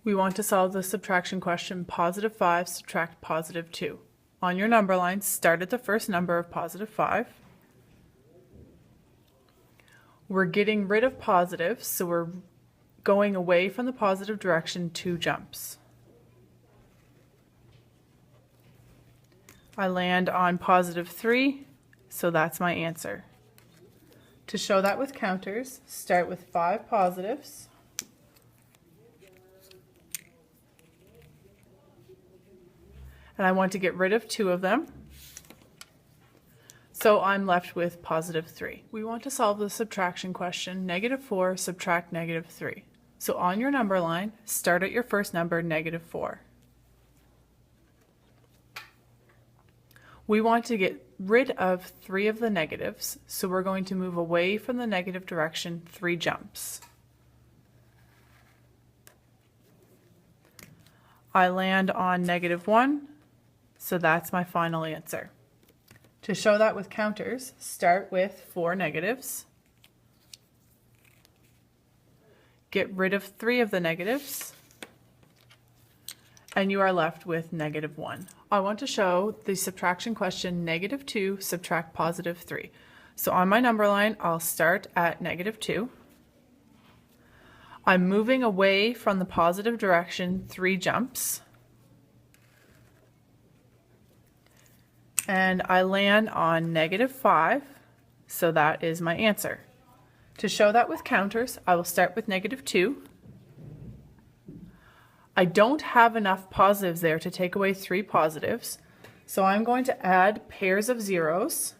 We want to solve the subtraction question positive 5 subtract positive 2. On your number line, start at the first number of positive 5. We're getting rid of positives, so we're going away from the positive direction 2 jumps. I land on positive 3, so that's my answer. To show that with counters, start with 5 positives. And I want to get rid of 2 of them. So I'm left with positive 3. We want to solve the subtraction question, negative 4 subtract negative 3. So on your number line, start at your first number, negative 4. We want to get rid of 3 of the negatives, so we're going to move away from the negative direction 3 jumps. I land on negative 1, so that's my final answer. To show that with counters, start with 4 negatives. Get rid of 3 of the negatives, and you are left with negative 1. I want to show the subtraction question negative 2 subtract positive 3. So on my number line, I'll start at negative 2. I'm moving away from the positive direction 3 jumps. And I land on negative 5, so that is my answer. To show that with counters, I will start with negative 2. I don't have enough positives there to take away 3 positives, so I'm going to add pairs of zeros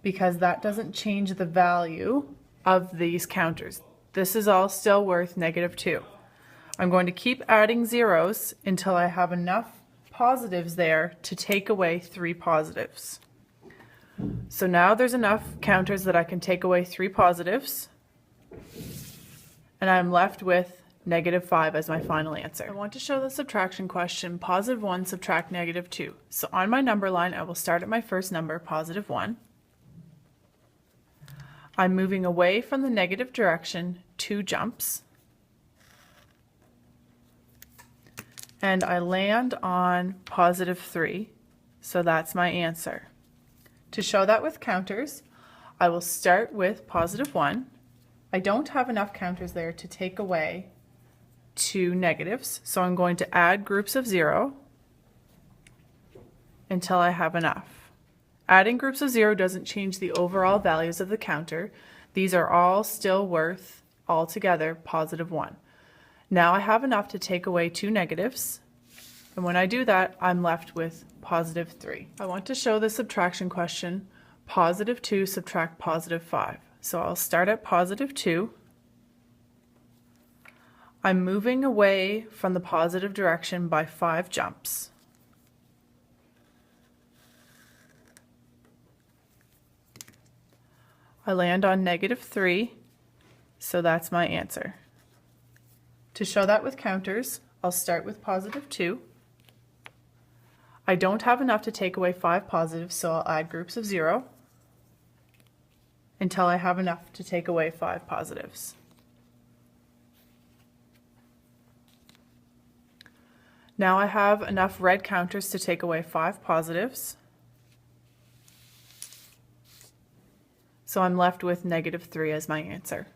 because that doesn't change the value of these counters. This is all still worth negative 2. I'm going to keep adding zeros until I have enough positives there to take away 3 positives. So now there's enough counters that I can take away 3 positives, and I'm left with negative 5 as my final answer. I want to show the subtraction question, positive 1 subtract negative 2. So on my number line, I will start at my first number, positive 1. I'm moving away from the negative direction 2 jumps. And I land on positive 3, so that's my answer. To show that with counters, I will start with positive 1. I don't have enough counters there to take away 2 negatives, so I'm going to add groups of 0 until I have enough. Adding groups of 0 doesn't change the overall values of the counter. These are all still worth, altogether, positive 1. Now I have enough to take away 2 negatives, and when I do that, I'm left with positive 3. I want to show the subtraction question, positive 2 subtract positive 5. So I'll start at positive 2. I'm moving away from the positive direction by 5 jumps. I land on negative 3, so that's my answer. To show that with counters, I'll start with positive 2. I don't have enough to take away 5 positives, so I'll add groups of 0 until I have enough to take away 5 positives. Now I have enough red counters to take away 5 positives, so I'm left with negative 3 as my answer.